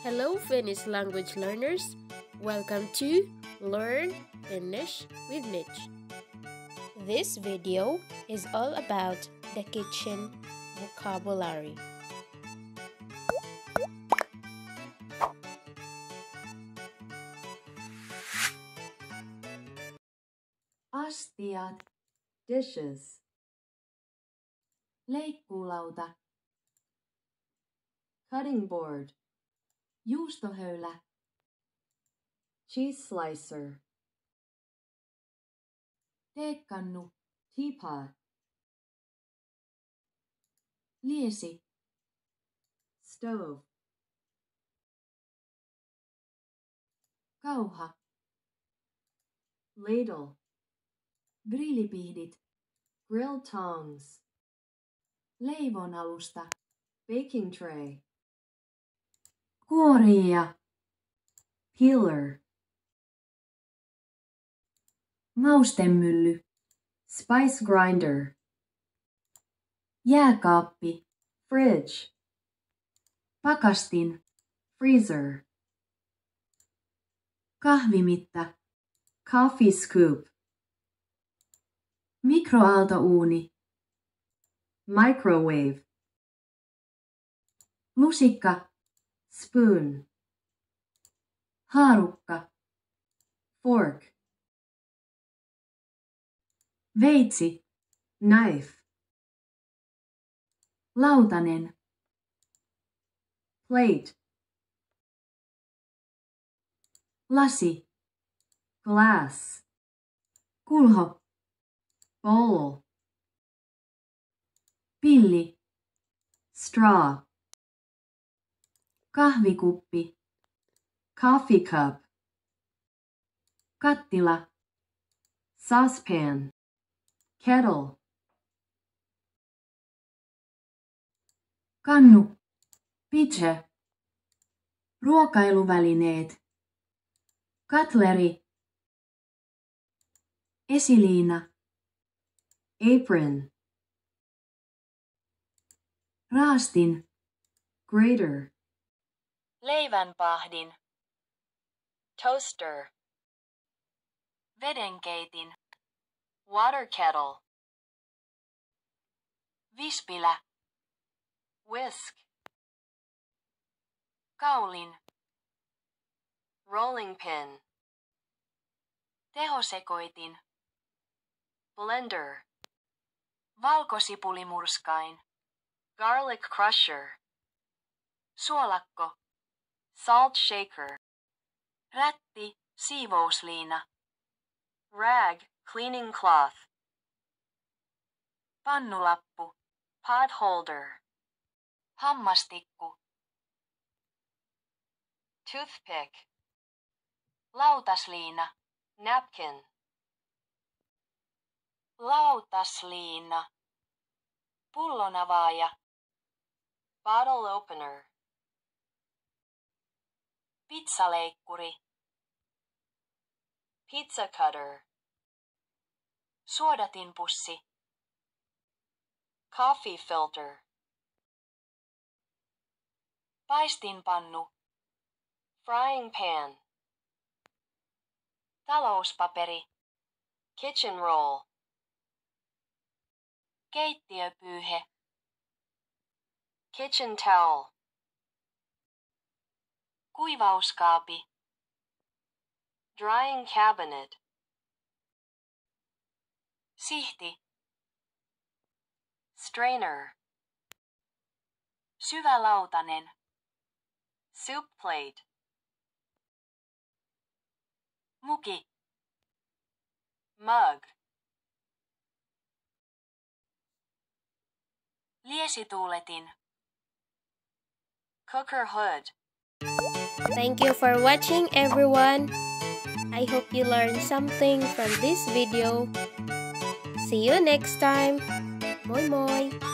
Hello Finnish language learners, welcome to Learn Finnish with Mitch. This video is all about the kitchen vocabulary. Astiat, dishes. Leikkuulauta. Cutting board. Juustohöylä. Cheese slicer. Teekannu, teapot. Liesi. Stove. Kauha. Ladle. Grillipihdit. Grill tongs. Leivonalusta. Baking tray. Kuoria. Peeler. Maustemylly. Spice grinder. Jääkaappi. Fridge. Pakastin. Freezer. Kahvimitta. Coffee scoop. Mikroaaltouuni. Microwave. Lusikka. Spoon. Haarukka. Fork. Veitsi. Knife. Lautanen. Plate. Lasi. Glass. Kulho. Bowl. Pilli. Straw. Kahvikuppi. Coffee cup. Kattila. Saucepan. Kettle. Kannu. Pitcher. Ruokailuvälineet. Cutlery. Esiliina. Apron. Raastin. Grater. Leivänpahdin. Toaster. Vedenkeitin. Water kettle. Vispilä. Whisk. Kaulin. Rolling pin. Tehosekoitin. Blender. Valkosipulimurskain. Garlic crusher. Suolakko. Salt shaker. Rätti, siivousliina. Rag, cleaning cloth. Pannulappu. Pot holder. Hammastikku. Toothpick. Lautasliina. Napkin. Lautasliina. Pullonavaaja. Bottle opener. Pizzaleikkuri. Pizza cutter. Suodatinpussi. Coffee filter. Paistinpannu. Frying pan. Talouspaperi. Kitchen roll. Keittiöpyyhe. Kitchen towel. Kuivauskaapi. Drying cabinet. Sihti. Strainer. Syvälautanen. Soup plate. Muki. Mug. Liesituuletin. Cooker hood. Thank you for watching everyone. I hope you learned something from this video. See you next time. Moi moi!